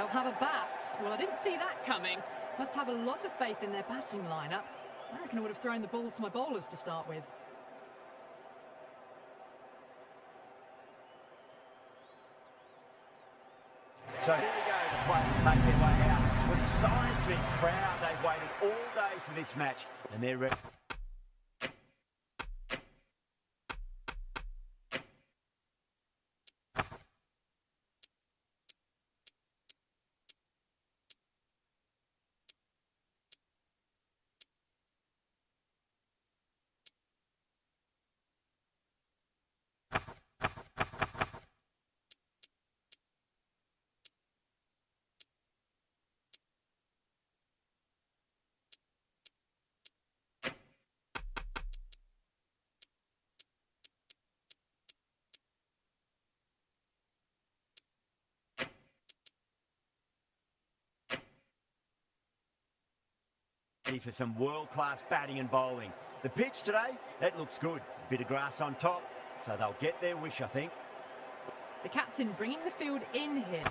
They'll have a bat. Well, I didn't see that coming. Must have a lot of faith in their batting lineup. I reckon I would have thrown the ball to my bowlers to start with. So here we go, the players make their way out. The seismic crowd, they've waited all day for this match, and they're ready. For some world-class batting and bowling. The pitch today, that looks good. A bit of grass on top, so they'll get their wish, I think. The captain bringing the field in here.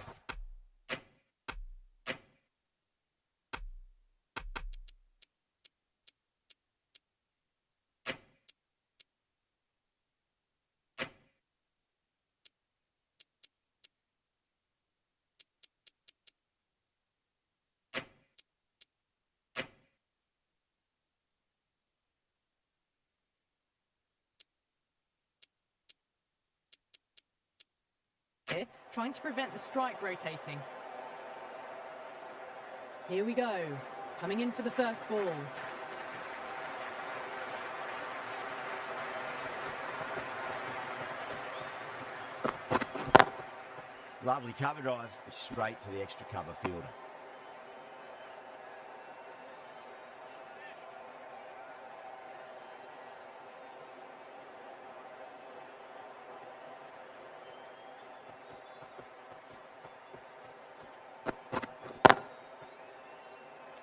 Trying to prevent the strike rotating. Here we go. Coming in for the first ball. Lovely cover drive, straight to the extra cover fielder.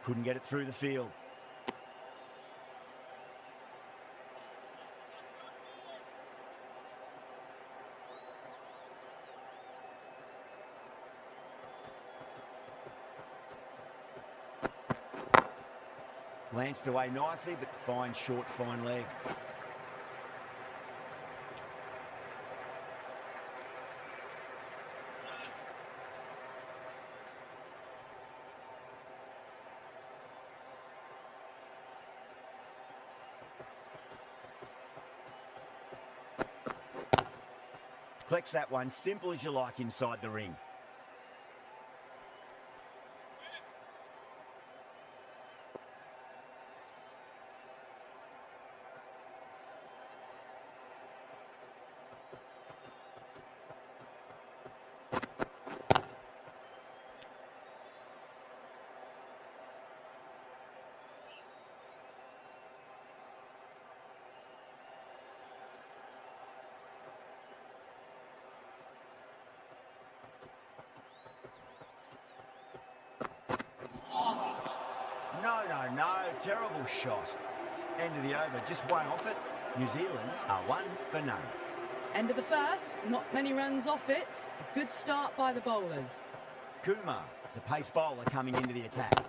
Couldn't get it through the field. Glanced away nicely, but fine short, fine leg. Collects that one, simple as you like inside the ring. No, terrible shot. End of the over, just one off it. New Zealand are 1 for none. End of the first, not many runs off it. A good start by the bowlers. Kumar, the pace bowler, coming into the attack.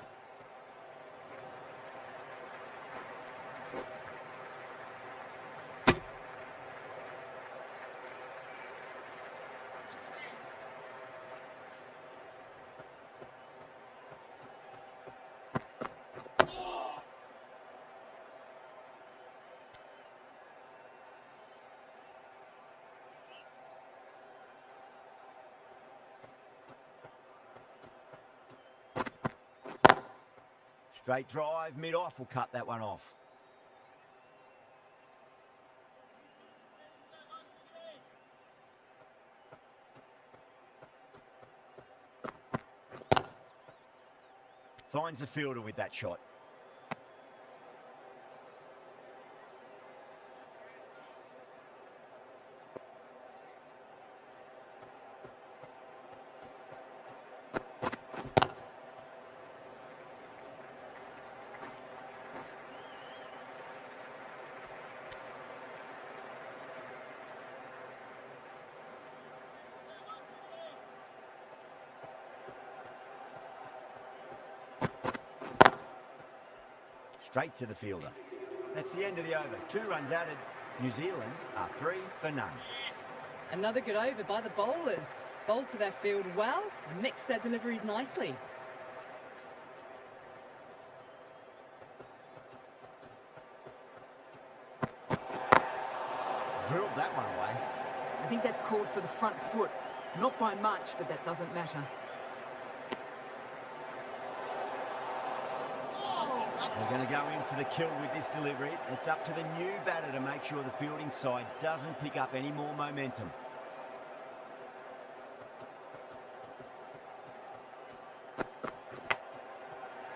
Straight drive, mid-off, will cut that one off. Finds the fielder with that shot. straight to the fielder. That's the end of the over. 2 runs added. New Zealand are 3 for none. Another good over by the bowlers. Bowled to their field well and mixed their deliveries nicely. Drilled that one away. I think that's called for the front foot. Not by much, but that doesn't matter. They're going to go in for the kill with this delivery. It's up to the new batter to make sure the fielding side doesn't pick up any more momentum.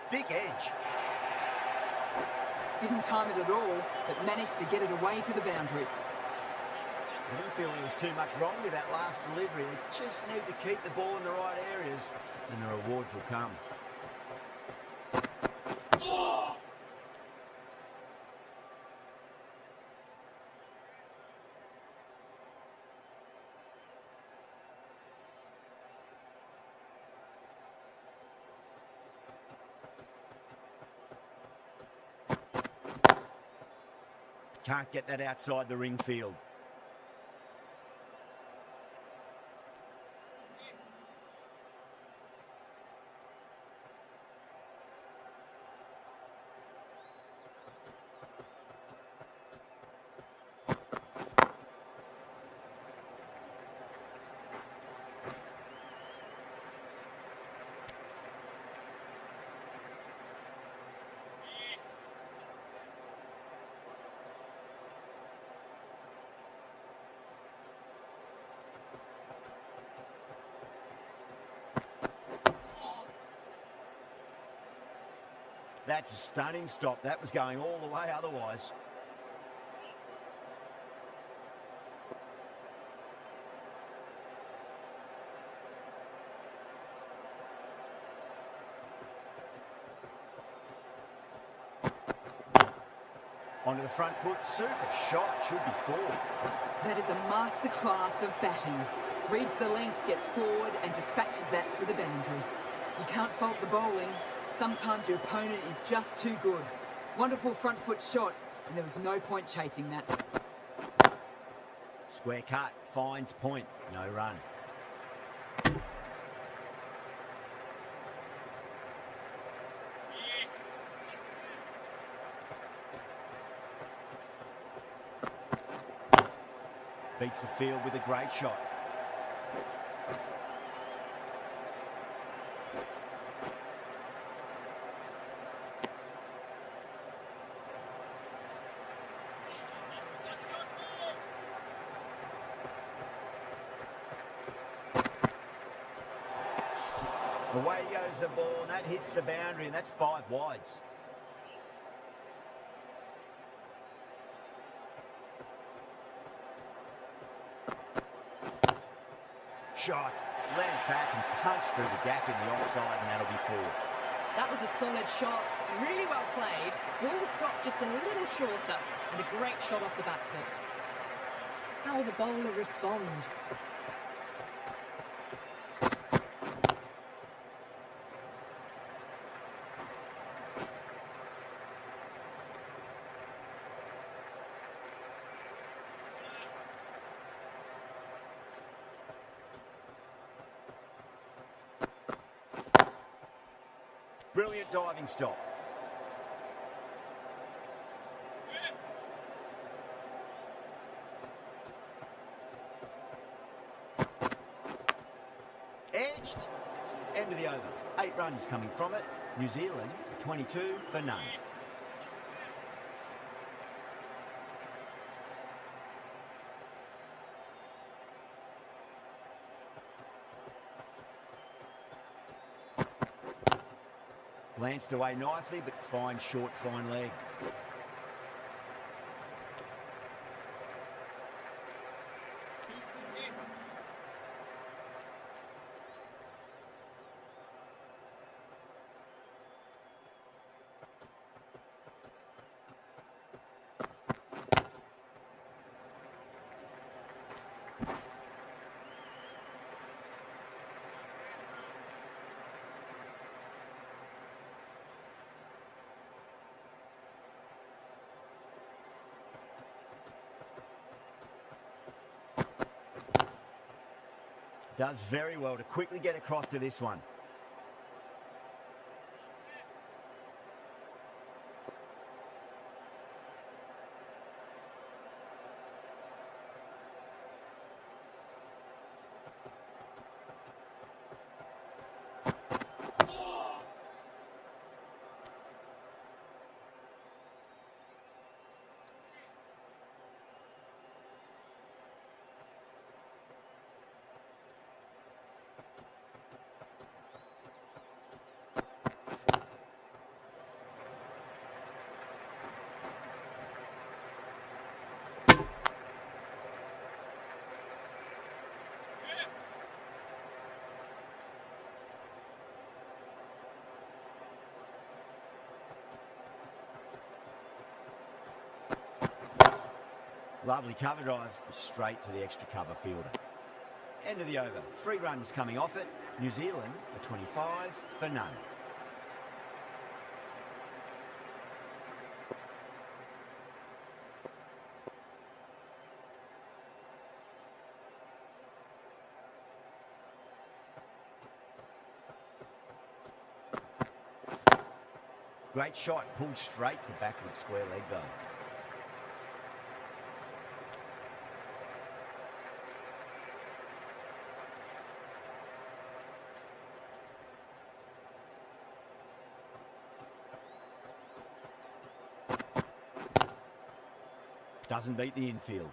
Thick edge. Didn't time it at all, but managed to get it away to the boundary. I didn't feel there was too much wrong with that last delivery. They just need to keep the ball in the right areas and the rewards will come. Can't get that outside the ring field. That's a stunning stop. That was going all the way otherwise. Onto the front foot. Super shot. Should be 4. That is a masterclass of batting. Reads the length, gets forward and dispatches that to the boundary. You can't fault the bowling. Sometimes your opponent is just too good. Wonderful front foot shot, and there was no point chasing that. Square cut. Finds point. No run. Beats the field with a great shot. Away goes the ball, and that hits the boundary, and that's 5 wides. Shot, land back and punch through the gap in the offside, and that'll be 4. That was a solid shot, really well played. Ball was dropped just a little shorter, and a great shot off the back foot. How will the bowler respond? Brilliant diving stop. Edged. End of the over. 8 runs coming from it. New Zealand 22 for none. Glanced away nicely, but fine short, fine leg. Does very well to quickly get across to this one. Lovely cover drive, straight to the extra cover fielder. End of the over. 3 runs coming off it. New Zealand are 25 for none. Great shot, pulled straight to backward square leg though. Doesn't beat the infield.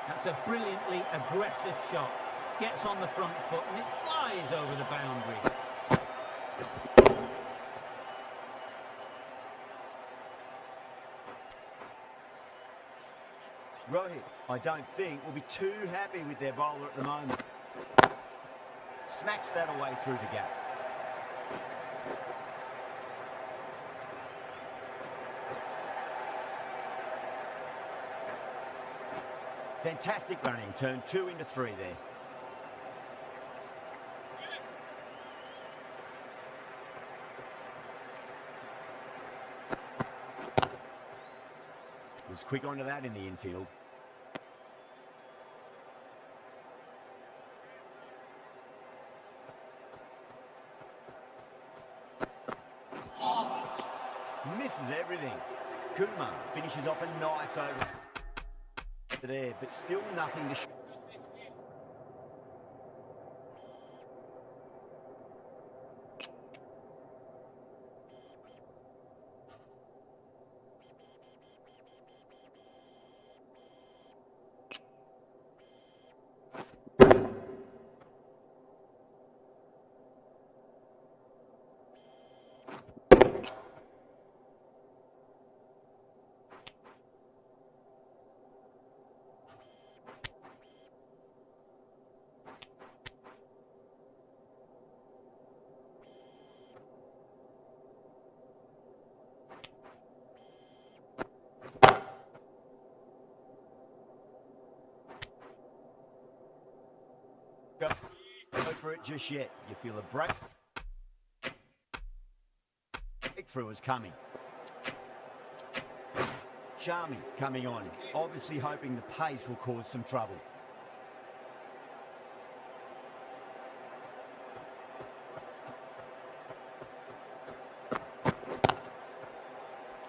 That's a brilliantly aggressive shot. Gets on the front foot and it flies over the boundary. Rohit, I don't think, will be too happy with their bowler at the moment. Smacks that away through the gap. Fantastic running, turned 2 into 3 there. Was quick onto that in the infield. Misses everything. Kumar finishes off a nice over there, but still nothing to show. Go for it just yet. You feel a break. Breakthrough is coming. Sharmi coming on, obviously hoping the pace will cause some trouble.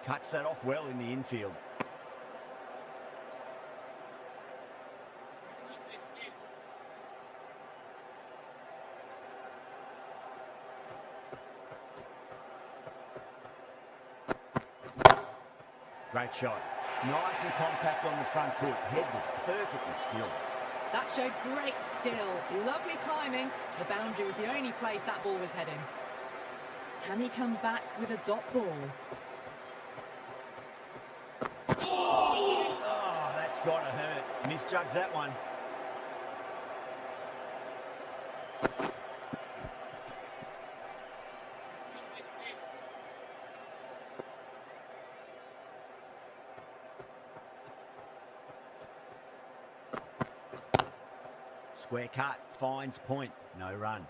Cuts that off well in the infield. Great shot. Nice and compact on the front foot. Head was perfectly still. That showed great skill. Lovely timing. The boundary was the only place that ball was heading. Can he come back with a dot ball? Oh, that's got to hurt. Misjudged that one. Square cut, finds point, no run.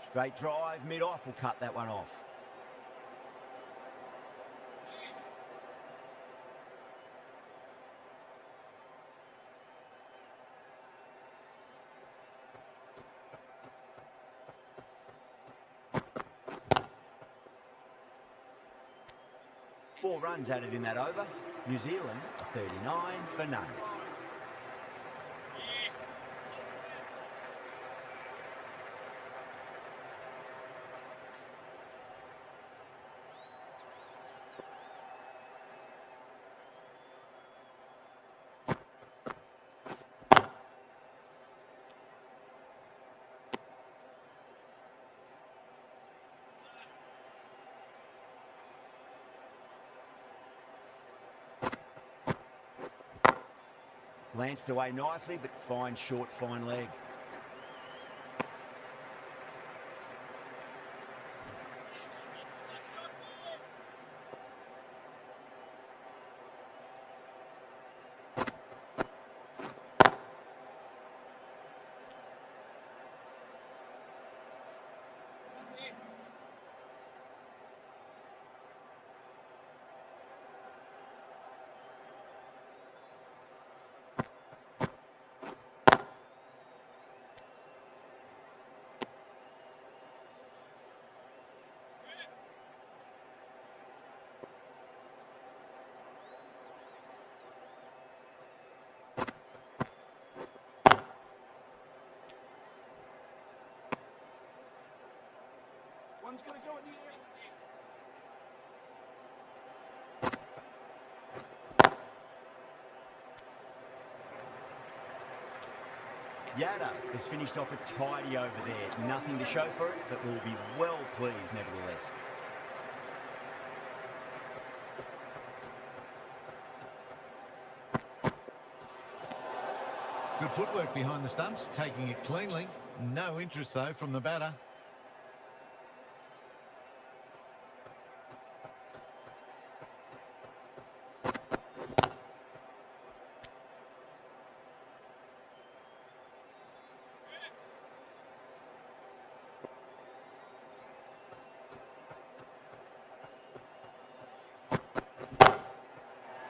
Straight drive, mid-off will cut that one off. Four runs added in that over. New Zealand, 39 for none. Glanced away nicely, but fine short, fine leg. One's going to go in the air. Yada has finished off a tidy over there. Nothing to show for it, but will be well pleased nevertheless. Good footwork behind the stumps, taking it cleanly. No interest, though, from the batter.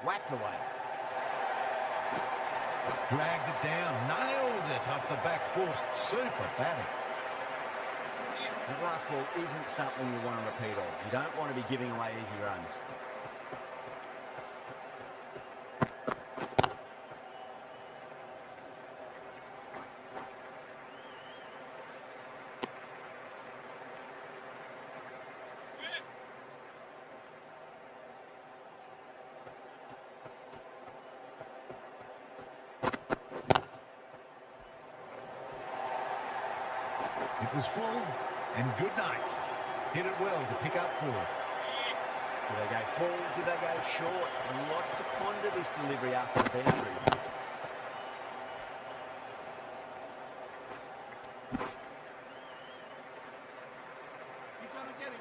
Whacked away. Dragged it down, nailed it off the back foot. Super batting. That last ball isn't something you want to repeat of. You don't want to be giving away easy runs. It was full, and good night. Hit it well to pick up for it. Do they go full? Do they go short? A lot to ponder this delivery after the boundary. You've got to get him.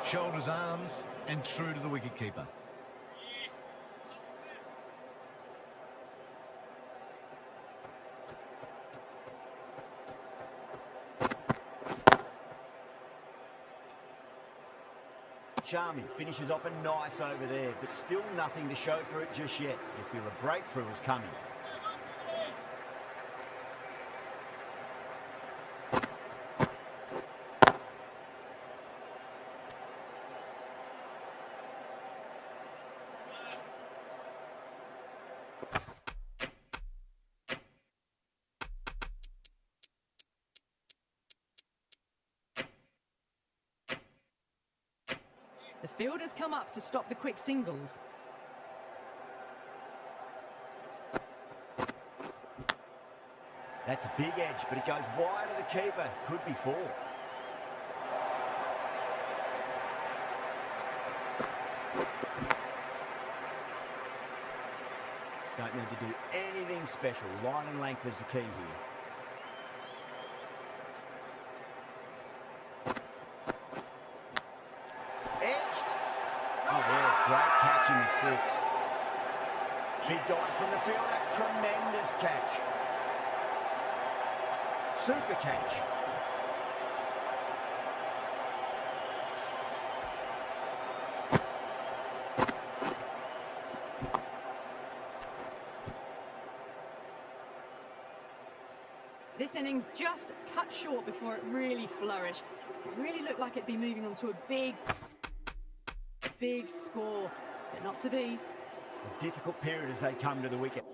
Shoulders, arms, and true to the wicketkeeper. Charming finishes off a nice over there, but still nothing to show for it just yet. You feel a breakthrough is coming. The fielders come up to stop the quick singles. That's a big edge, but it goes wide of the keeper. Could be four. don't need to do anything special. Line and length is the key here. Edged. Oh, yeah, great catch in the slips. Big dive from the fielder. Tremendous catch. Super catch. This innings just cut short before it really flourished. It really looked like it'd be moving on to a big score, but not to be. A difficult period as they come to the wicket.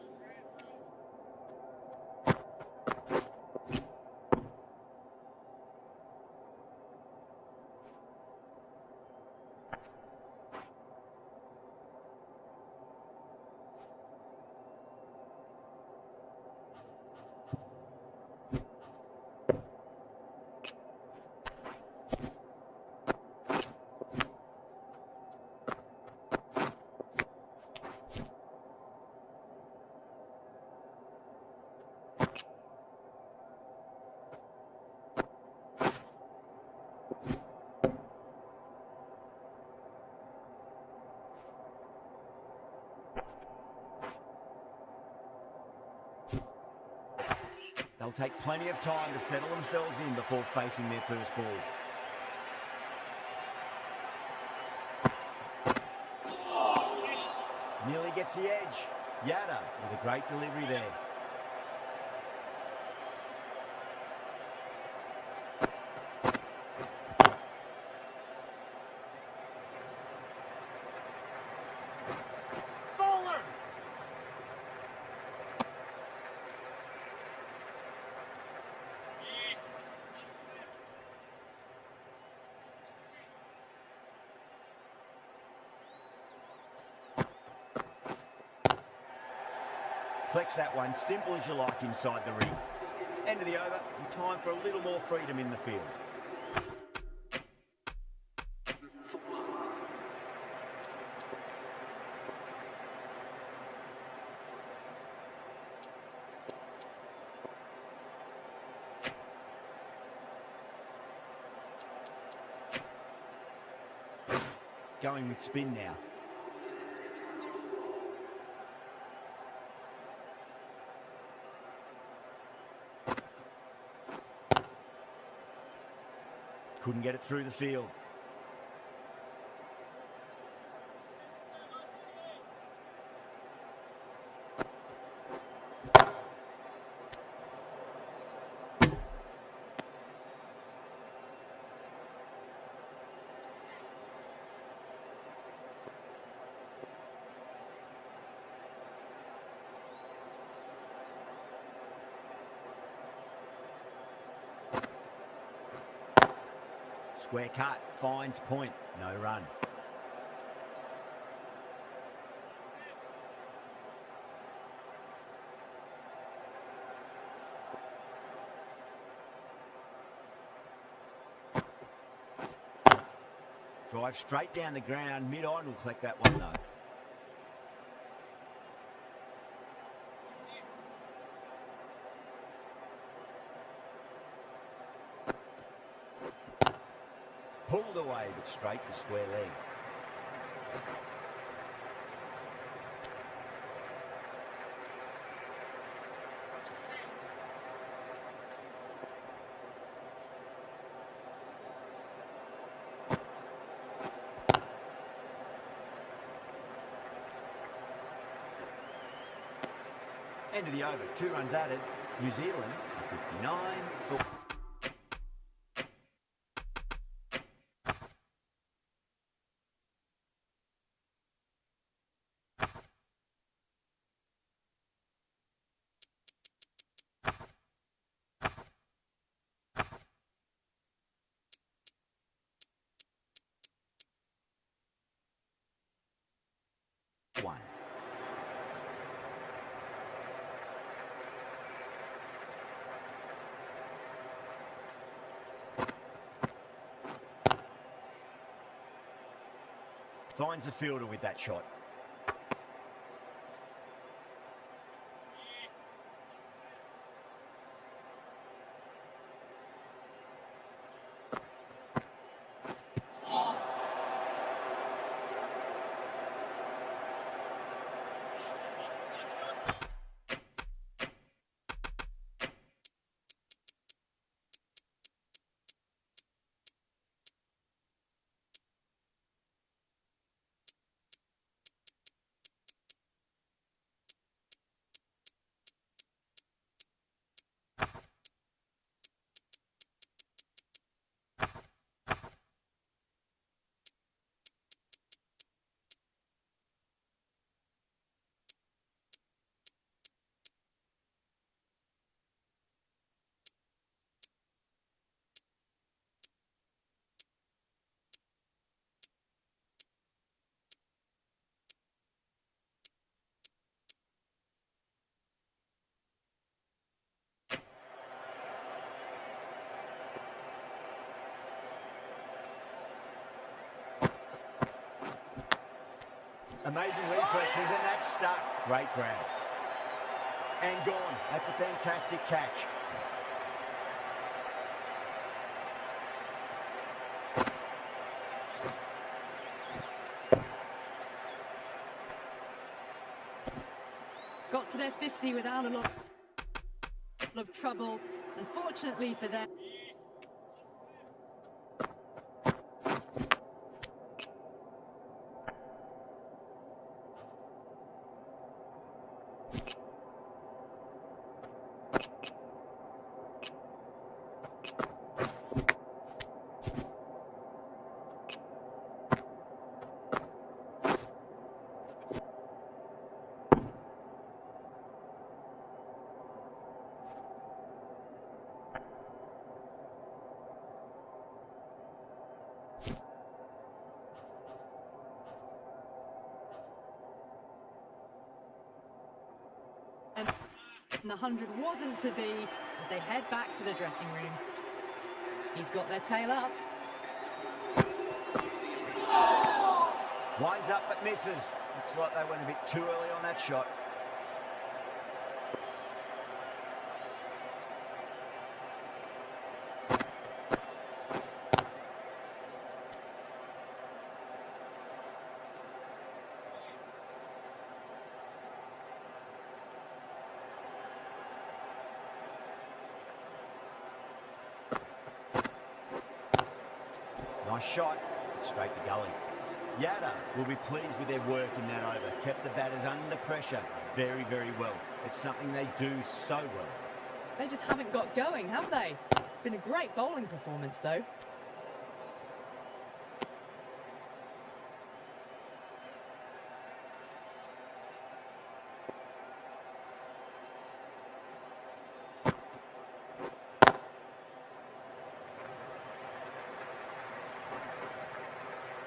They'll take plenty of time to settle themselves in before facing their first ball. Nearly gets the edge. Yada with a great delivery there. Flex that one, simple as you like inside the ring. End of the over, and time for a little more freedom in the field. Going with spin now. Couldn't get it through the field. Square cut, finds point, no run. Drive straight down the ground, mid-on will collect that one though. Pulled away, but straight to square leg. End of the over, 2 runs added. New Zealand, 59 for... one. Finds the fielder with that shot. Amazing reflexes, and that's stuck. Great grab. And gone. That's a fantastic catch. Got to their 50 without a lot of trouble. Unfortunately for them. And the 100 wasn't to be as they head back to the dressing room. He's got their tail up. Winds up but misses. Looks like they went a bit too early on that shot. Nice shot, straight to gully. Yada will be pleased with their work in that over. Kept the batters under pressure very, very well. It's something they do so well. They just haven't got going, have they? It's been a great bowling performance, though.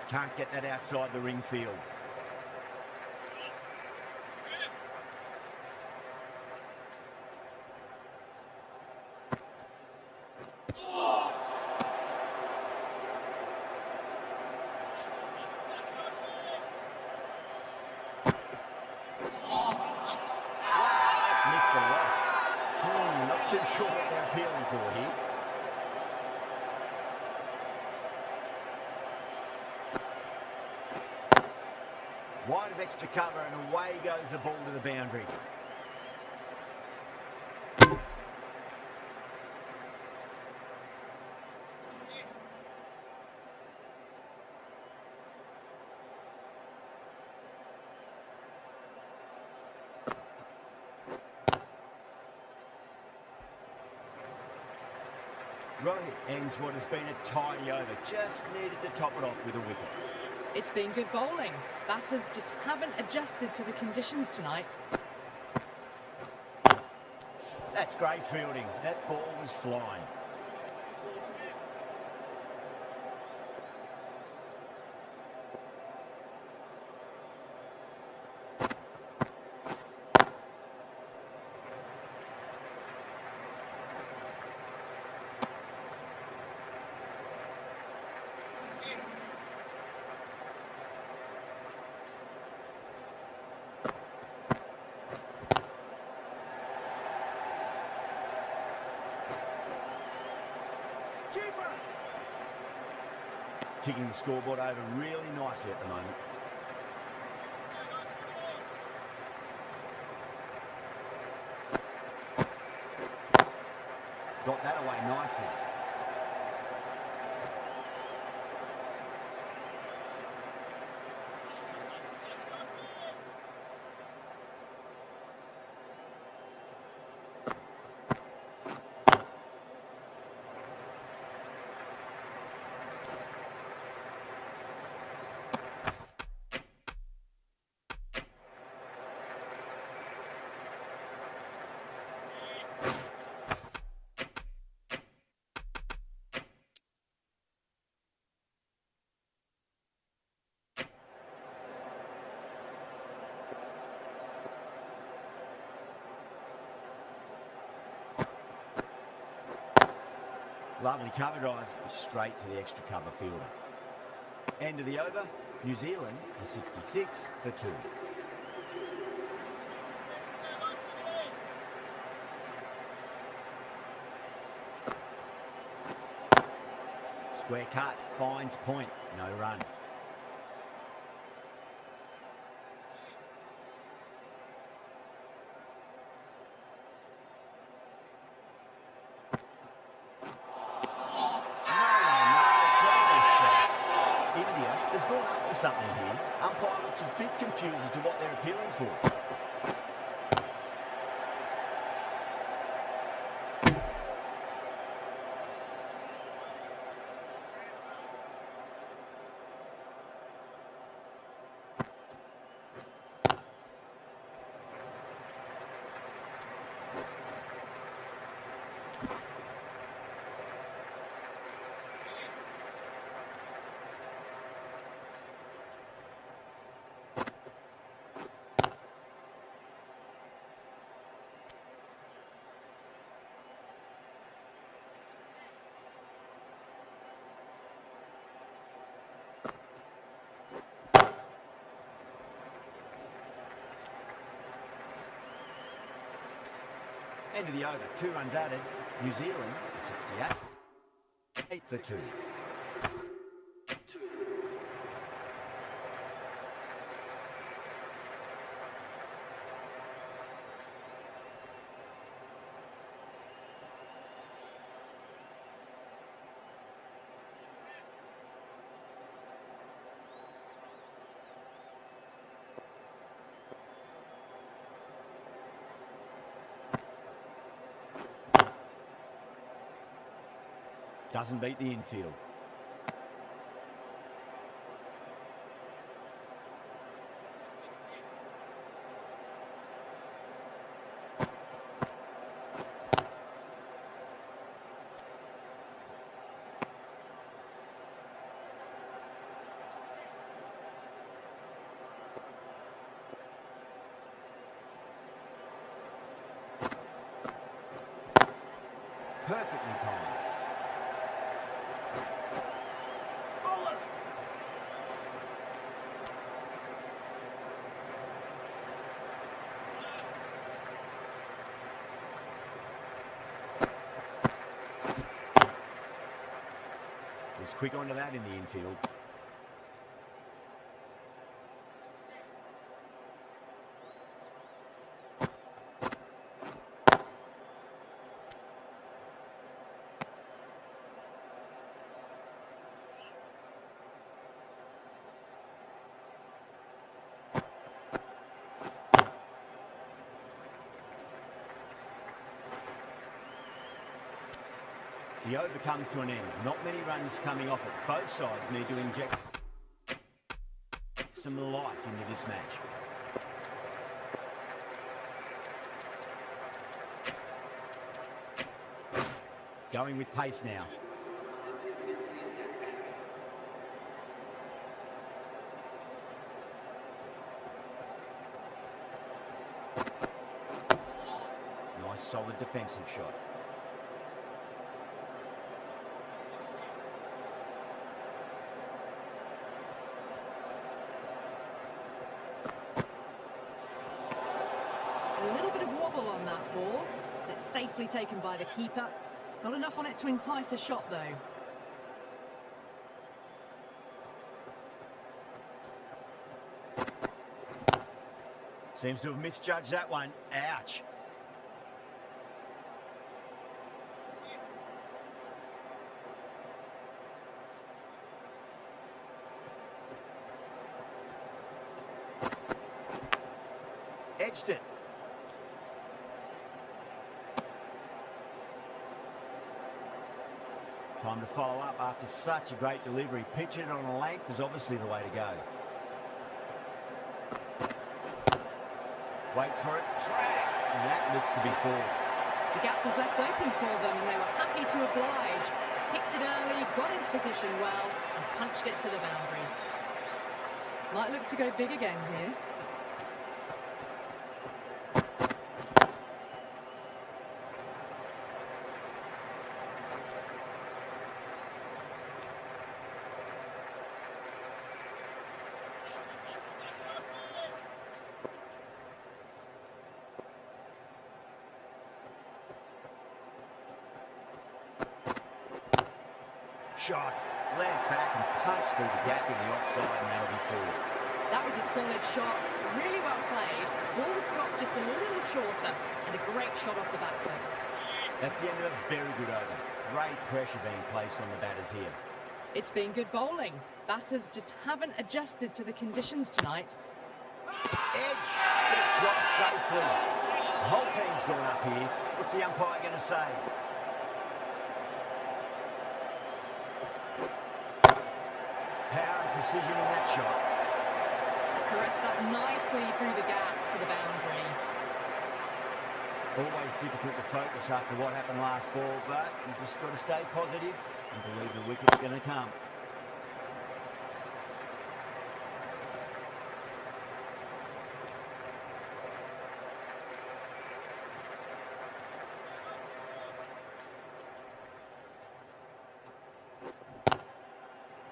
Can't get that outside the ring field. Not too sure what they're appealing for here. Wide of extra cover, and away goes the ball to the boundary. Rohit ends what has been a tidy over. Just needed to top it off with a wicket. It's been good bowling. Batters just haven't adjusted to the conditions tonight. That's great fielding. That ball was flying. Ticking the scoreboard over really nicely at the moment. Got that away nicely. Lovely cover drive, straight to the extra cover fielder. End of the over, New Zealand is 66 for 2. Square cut, finds point, no run. Has gone up for something here. Umpire looks a bit confused as to what they're appealing for. End of the over, 2 runs added. New Zealand is 68. 8 for 2. Doesn't beat the infield. Perfectly timed. Was quick onto that in the infield. The over comes to an end. Not many runs coming off it. Both sides need to inject some life into this match. Going with pace now. Nice solid defensive shot. A little bit of wobble on that ball. It's safely taken by the keeper. Not enough on it to entice a shot, though. Seems to have misjudged that one. Ouch. Edged it. Time to follow up after such a great delivery. Pitch it on a length is obviously the way to go. Waits for it. Track. And that looks to be full. The gap was left open for them and they were happy to oblige. Picked it early, got into position well and punched it to the boundary. Might look to go big again here. Shot. Let it back and punch through the gap in the offside, and that'll be forward. That was a solid shot, really well played. Ball was dropped just a little shorter, and a great shot off the back foot. That's the end of a very good over. Great pressure being placed on the batters here. It's been good bowling. Batters just haven't adjusted to the conditions tonight. Edge, but it drops safely. The whole team's gone up here. What's the umpire going to say? Power and precision in that shot. Caressed that nicely through the gap to the boundary. Always difficult to focus after what happened last ball, but you just got to stay positive and believe the wicket's going to come.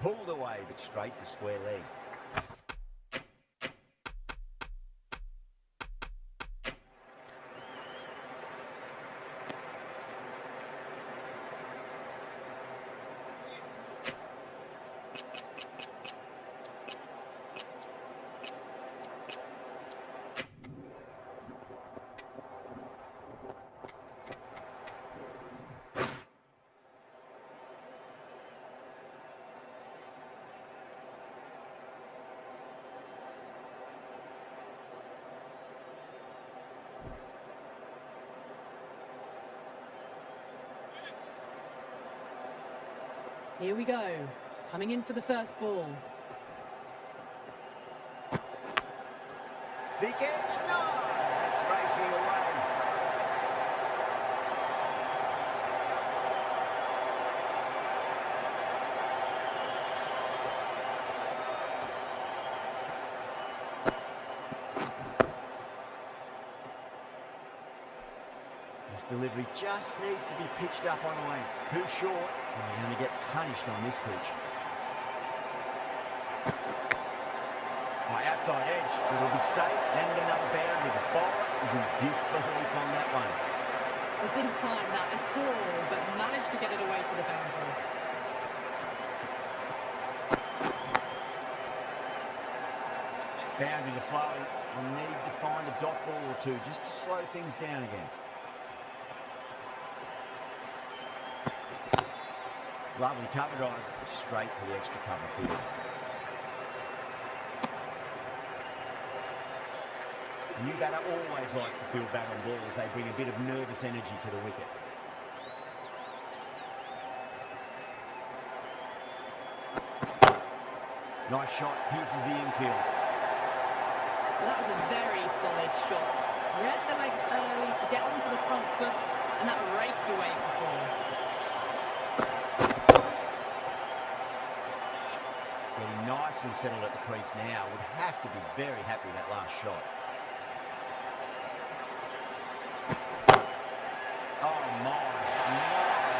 Pulled away, but straight to square leg. Here we go. Coming in for the first ball. Thick edge, no! It's racing away. This delivery just needs to be pitched up on a length. Too short, and you're going to get punished on this pitch. Outside edge, but it'll be safe, and another boundary. The bowler is in disbelief on that one. It didn't time that at all, but managed to get it away to the boundary. Boundaries are flowing. We'll need to find a dot ball or two just to slow things down again. Lovely cover drive, straight to the extra cover field. A new batter always likes to field bat on ball as they bring a bit of nervous energy to the wicket. Nice shot, pierces the infield. Well, that was a very solid shot. Read the length early to get onto the front foot, and that raced away for four. Getting nice and settled at the crease now. Would have to be very happy with that last shot. Oh my,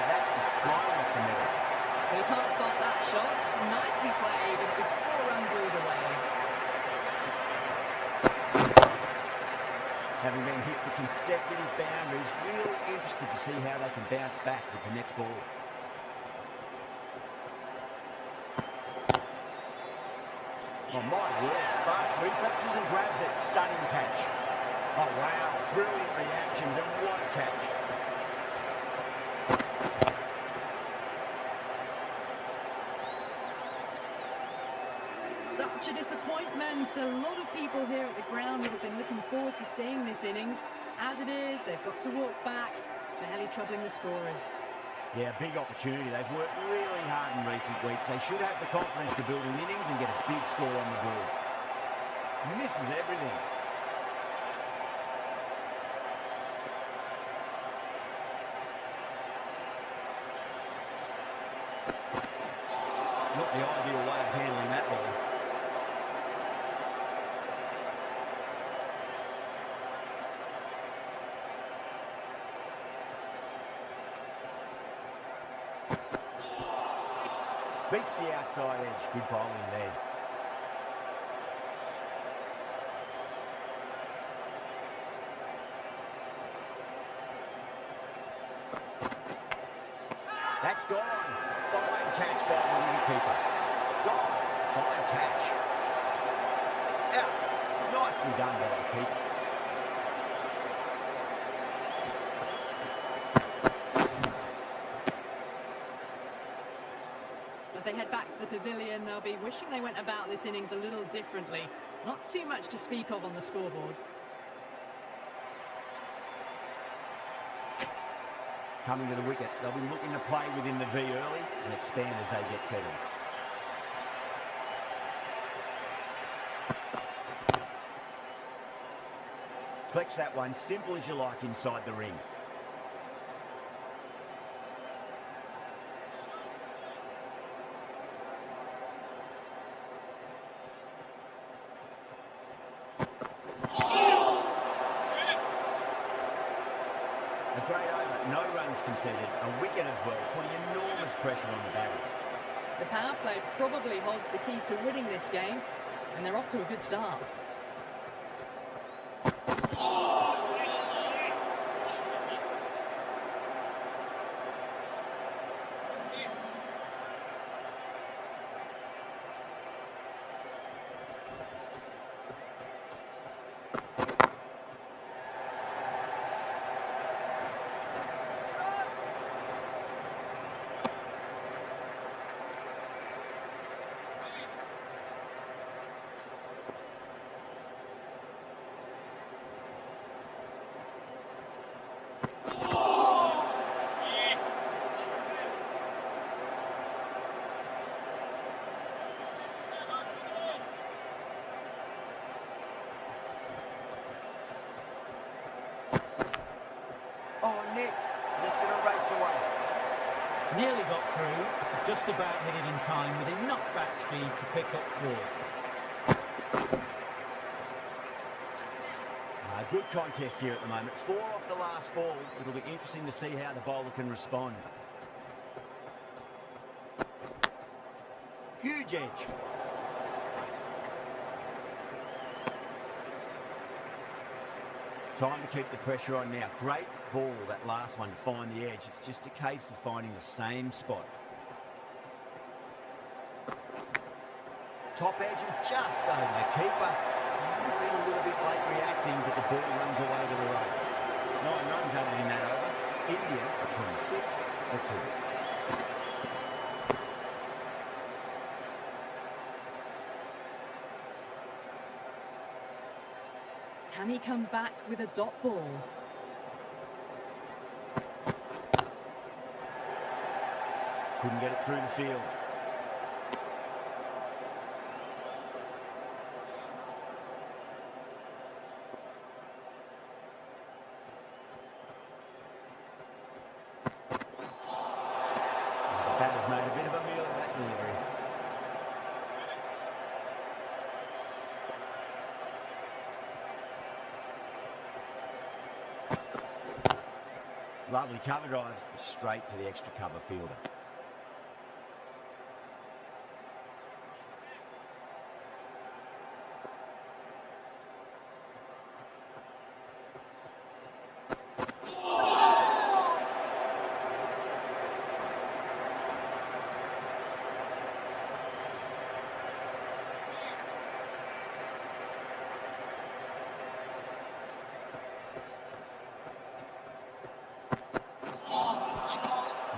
that's just flying off the middle. Well, you can't fault that shot. Nicely played, and it was 4 runs all the way. Having been hit for consecutive boundaries, really interested to see how they can bounce back with the next ball. Oh my word, fast reflexes and grabs it, stunning catch. Oh wow, brilliant reactions and what a catch. Such a disappointment. A lot of people here at the ground would have been looking forward to seeing this innings. As it is, they've got to walk back, barely troubling the scorers. Yeah, big opportunity. They've worked really hard in recent weeks. They should have the confidence to build an innings and get a big score on the board. Misses everything. Not the ideal way of handling that ball. Beats the outside edge. Good bowling there. That's gone. Fine catch by the wicketkeeper. God, fine catch. Out. Nicely done by the keeper. As they head back to the pavilion, they'll be wishing they went about this innings a little differently. Not too much to speak of on the scoreboard. Coming to the wicket, they'll be looking to play within the V early and expand as they get settled. Collects that one, simple as you like inside the ring. A great over, no runs conceded, a wicket as well, putting enormous pressure on the batters. The power play probably holds the key to winning this game, and they're off to a good start. Oh, net. That's going to race away. Nearly got through, just about hit it in time with enough bat speed to pick up 4. Good contest here at the moment. 4 off the last ball. It'll be interesting to see how the bowler can respond. Huge edge. Time to keep the pressure on now. Great ball, that last one, to find the edge. It's just a case of finding the same spot. Top edge and just over the keeper. Might have been a little bit late reacting, but the ball runs away to the right. 9 runs added in that over. India for 26 for 2. Can he come back with a dot ball? Couldn't get it through the field. The batter's made a bit of a meal of that delivery. Lovely cover drive, straight to the extra cover fielder.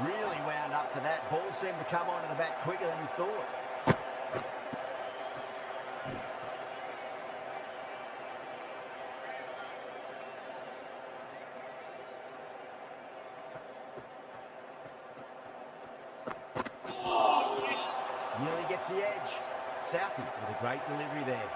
Really wound up for that. Ball seemed to come onto the bat quicker than he thought. Nearly gets the edge. Southey with a great delivery there.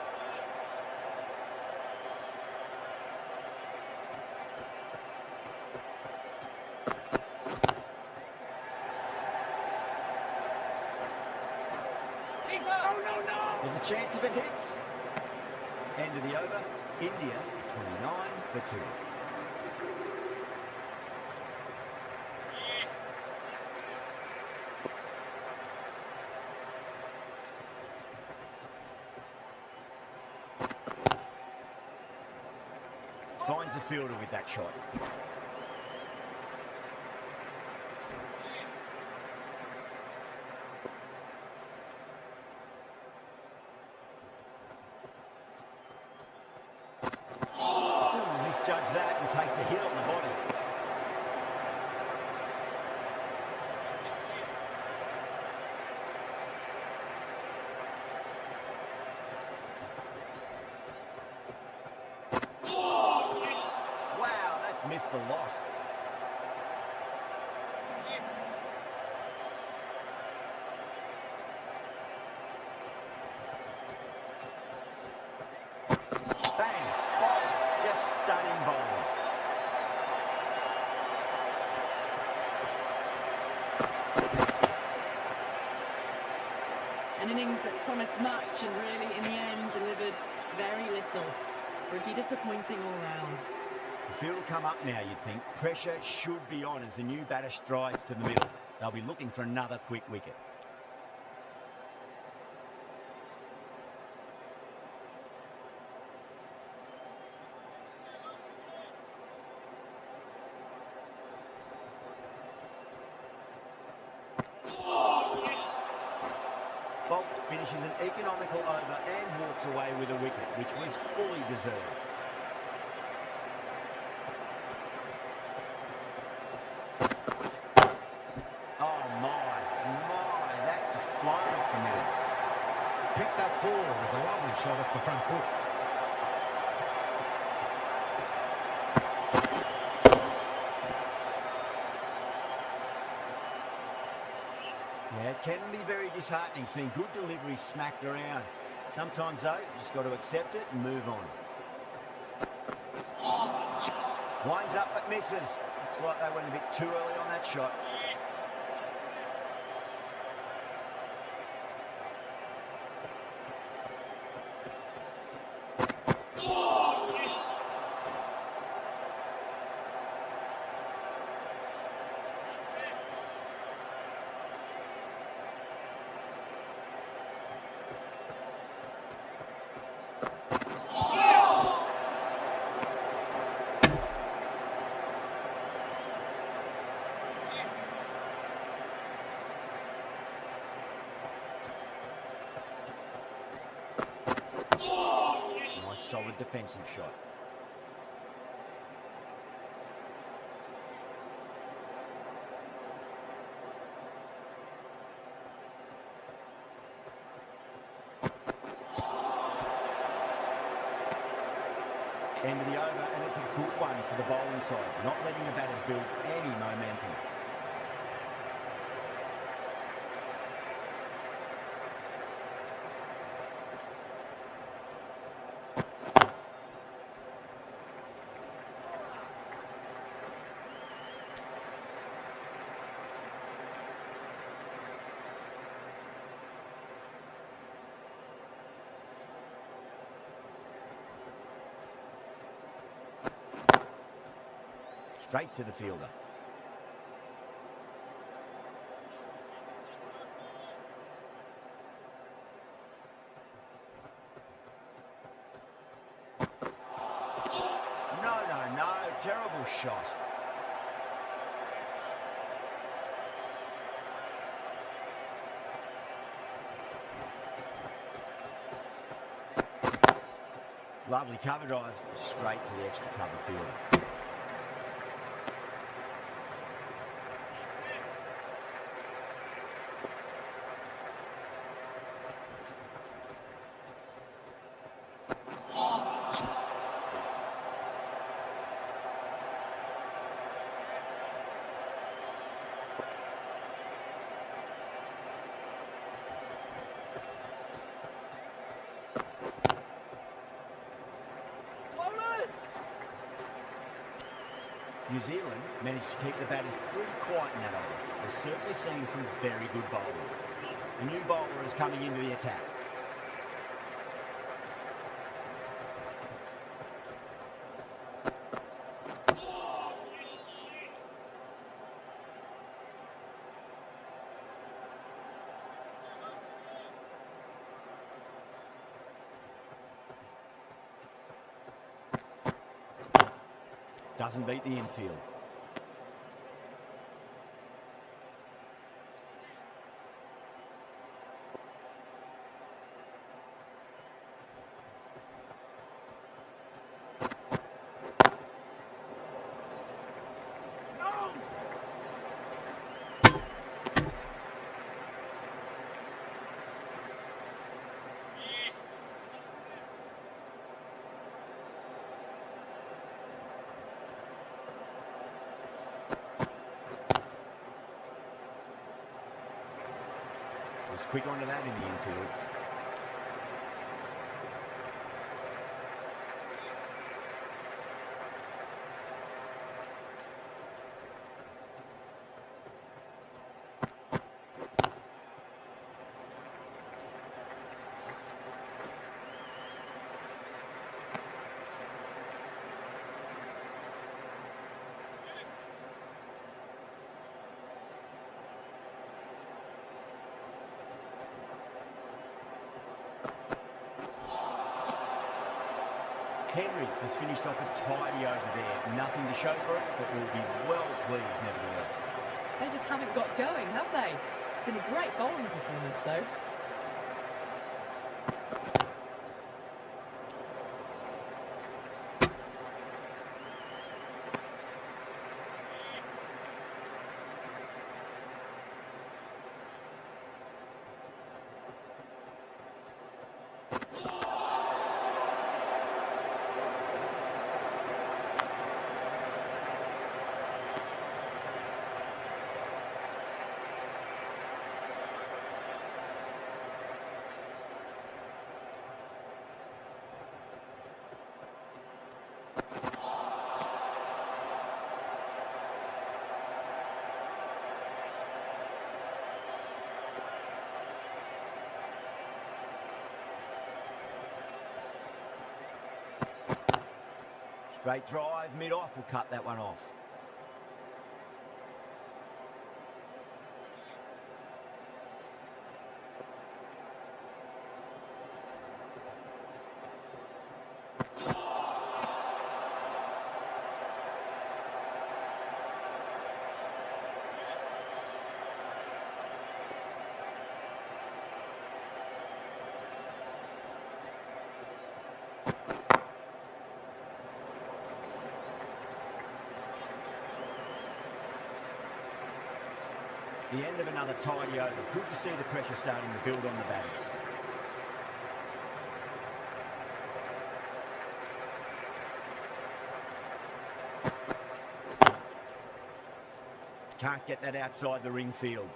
There's a chance if it hits. End of the over. India 29 for 2. Finds the fielder with that shot. and takes a hit on the body. Wow, that's missed the lot. Bang! Bowled. Just stunning bowling. An innings that promised much and really, in the end, delivered very little. Pretty disappointing all round. The field will come up now, you'd think. Pressure should be on as the new batter strides to the middle. They'll be looking for another quick wicket. Bolt finishes an economical over and walks away with a wicket, which was fully deserved. Oh my, that's just flown off the middle. Picked up four with a lovely shot off the front foot. Yeah, it can be very disheartening seeing good deliveries smacked around. Sometimes, though, you just got to accept it and move on. Winds up but misses. Looks like they went a bit too early on that shot. Nice solid defensive shot. End of the over, and it's a good one for the bowling side, not letting the batters build any momentum. Straight to the fielder. No, terrible shot. Lovely cover drive, straight to the extra cover fielder. New Zealand managed to keep the batters pretty quiet in that over. They're certainly seeing some very good bowling. The new bowler is coming into the attack. Doesn't beat the infield. Was quick onto that in the infield. Henry has finished off a tidy over there. Nothing to show for it, but will be well pleased nevertheless. They just haven't got going, have they? Been a great bowling performance, though. Straight drive, mid-off will cut that one off. The end of another tidy over. Good to see the pressure starting to build on the batters. Can't get that outside the ring field.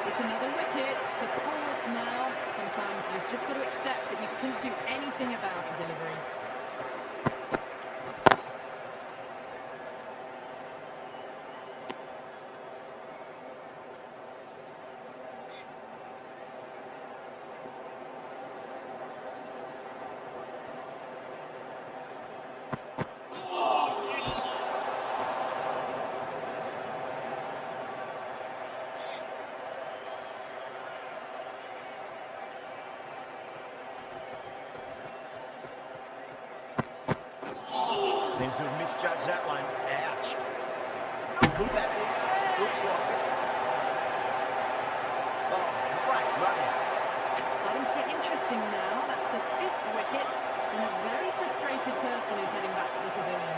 It's another wicket. It's the fourth now. Sometimes you've just got to accept that you couldn't do anything about a delivery. Seems to have misjudged that one. Ouch. Could that be? Looks like it. Oh, great run out. Starting to get interesting now. That's the fifth wicket, and a very frustrated person is heading back to the pavilion.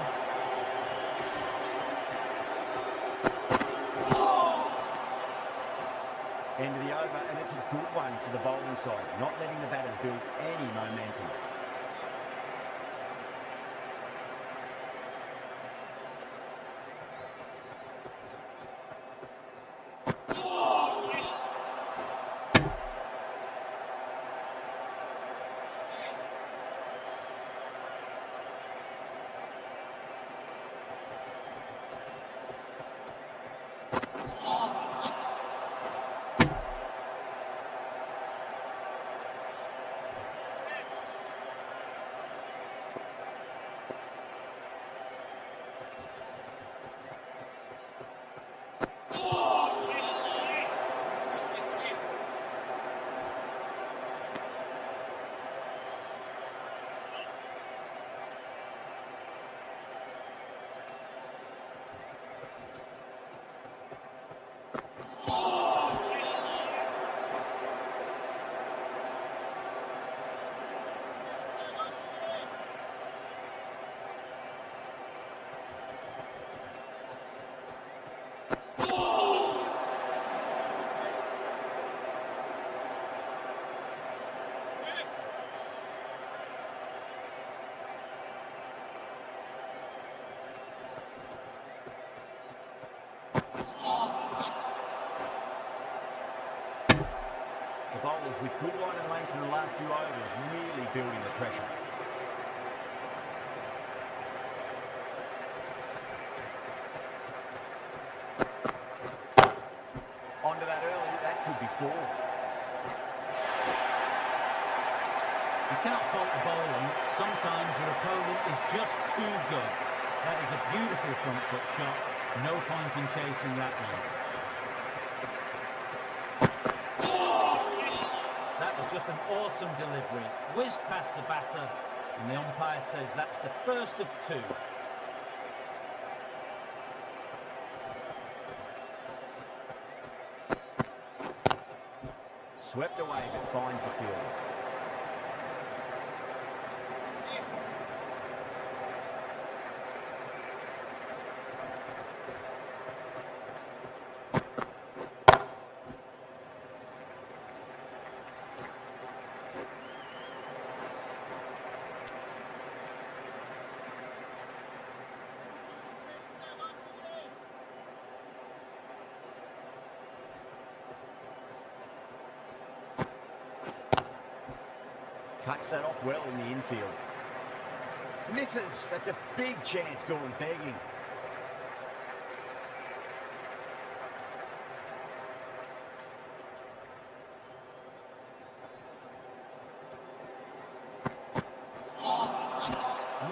End of the over, and it's a good one for the bowling side, not letting the batters build any momentum. with good line and length in the last few overs, really building the pressure. Onto that early, that could be 4. You can't fault the bowling. Sometimes your opponent is just too good. That is a beautiful front foot shot. No point in chasing that one. That was just an awesome delivery. Whizzed past the batter, and the umpire says that's the first of 2. Swept away, but finds the field. Cuts that off well in the infield. Misses. That's a big chance going begging.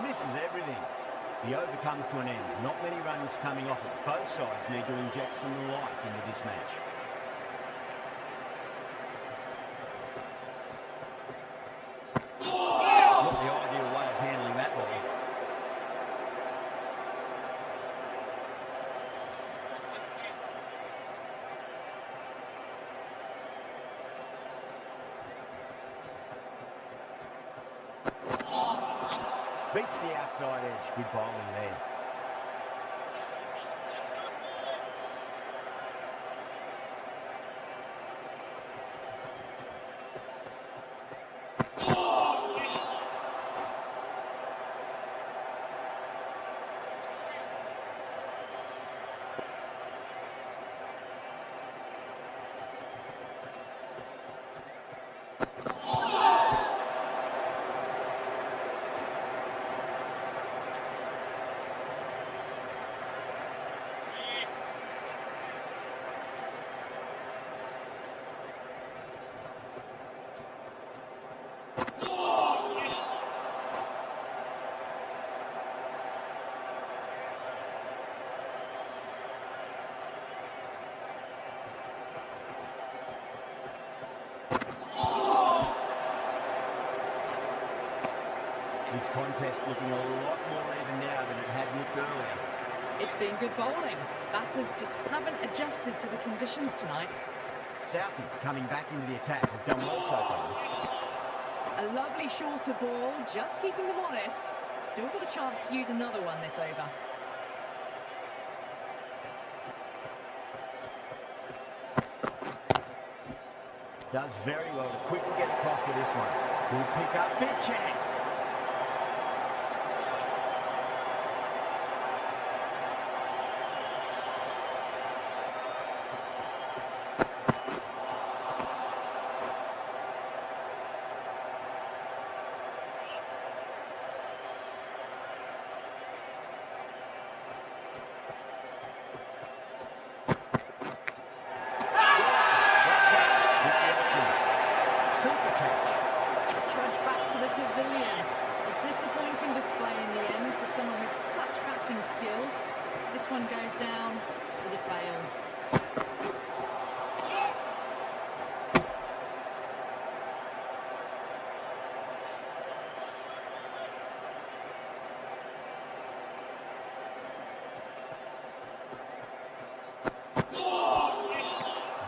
Misses everything. The over comes to an end. Not many runs coming off it. Both sides need to inject some life into this match. Beats the outside edge. Good bowling there. This contest looking a lot more even now than it had looked earlier. It's been good bowling. Batters just haven't adjusted to the conditions tonight. Southey, coming back into the attack, has done well so far. A lovely shorter ball, just keeping them honest. Still got a chance to use another one this over. Does very well to quickly get across to this one. Good pick up, big chance. Skills. This one goes down as a fail.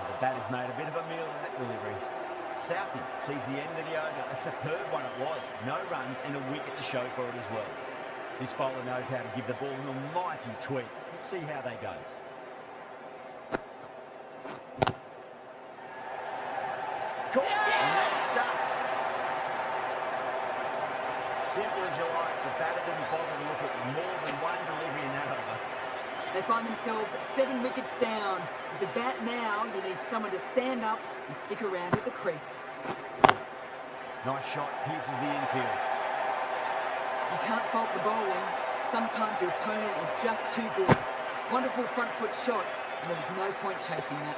The batter's made a bit of a meal of that delivery. Southey sees the end of the over. A superb one it was. No runs and a wicket to show for it as well. This bowler knows how to give the ball an almighty tweak. Let's see how they go. Caught, and that's stuck. Simple as you like, the batter didn't bother to look at more than one delivery in that over. They find themselves 7 wickets down. It's about now you need someone to stand up and stick around at the crease. Nice shot, pierces the infield. You can't fault the bowling. Sometimes your opponent is just too good. Wonderful front foot shot, and there was no point chasing that.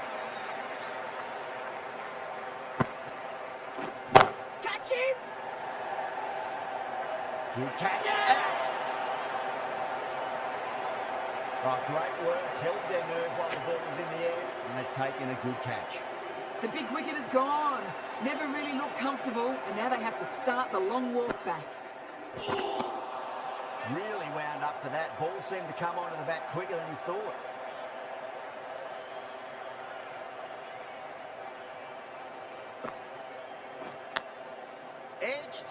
Catch him! Good catch, out! Oh, great work, held their nerve while the ball was in the air, and they've taken a good catch. The big wicket is gone. Never really looked comfortable, and now they have to start the long walk back. Really wound up for that. Ball seemed to come onto the bat quicker than he thought. Edged.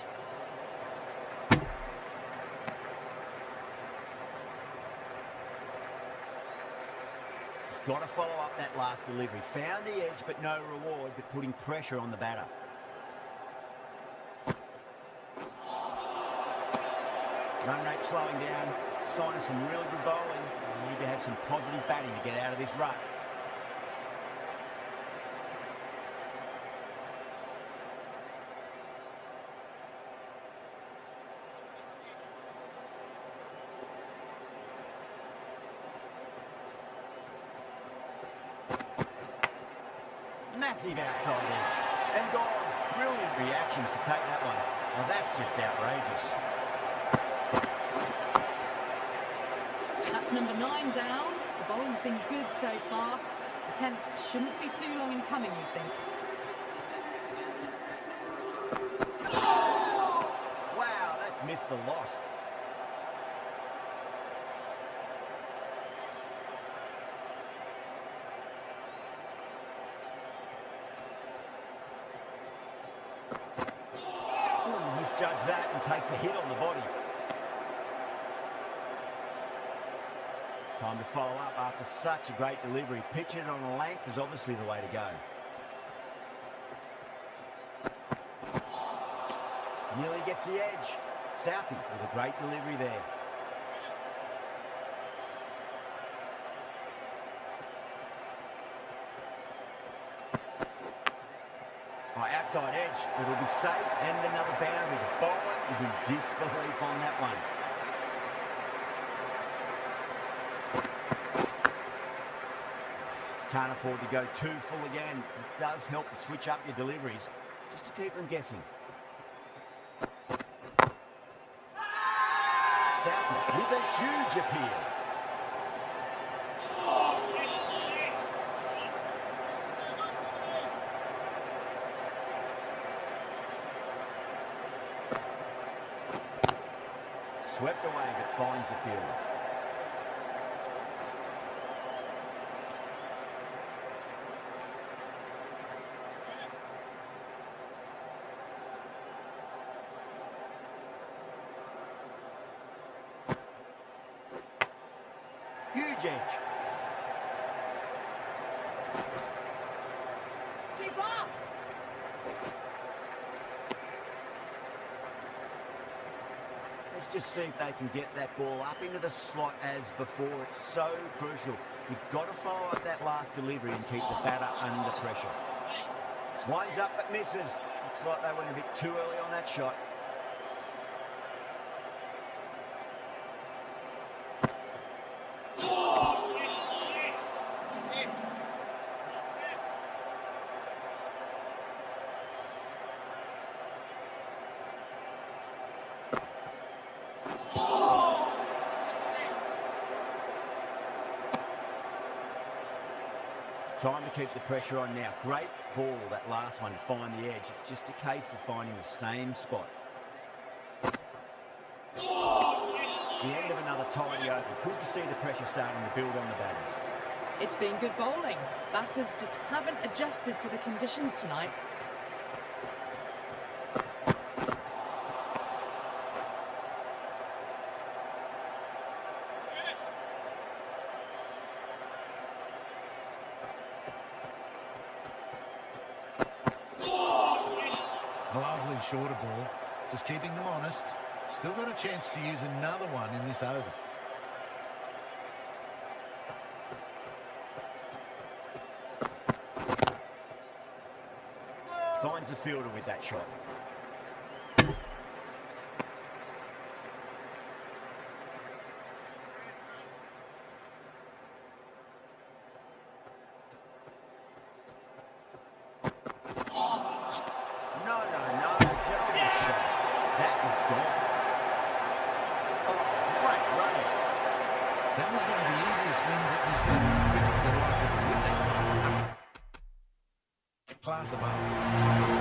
Just got to follow up that last delivery. Found the edge, but no reward, but putting pressure on the batter. Run rate slowing down, sign of some really good bowling. We need to have some positive batting to get out of this rut. Massive outside edge. And gone. Brilliant reactions to take that one. Well, that's just outrageous. That's number 9 down. The bowling's been good so far. The 10th shouldn't be too long in coming, you'd think. Wow, that's missed the lot. Ooh, misjudged that and takes a hit on the body. Time to follow up after such a great delivery. Pitching it on a length is obviously the way to go. Nearly gets the edge. Southey with a great delivery there. Oh, outside edge. It'll be safe and another boundary. The bowler is in disbelief on that one. Can't afford to go too full again. It does help to switch up your deliveries, just to keep them guessing. Southey with a huge appeal. Swept away but finds the fielder. Huge edge. Keep up! Let's just see if they can get that ball up into the slot as before. It's so crucial. You've got to follow up that last delivery and keep the batter under pressure. Winds up but misses. Looks like they went a bit too early on that shot. Time to keep the pressure on now. Great ball, that last one, to find the edge. It's just a case of finding the same spot. The end of another tidy over. Good to see the pressure starting to build on the batters. It's been good bowling. Batters just haven't adjusted to the conditions tonight. A lovely shorter ball, just keeping them honest. Still got a chance to use another one in this over. Finds the fielder with that shot. No. Terrible shot. That one's gone. Oh, great running. That was one of the easiest wins at this level of cricket you're likely to witness. Class above.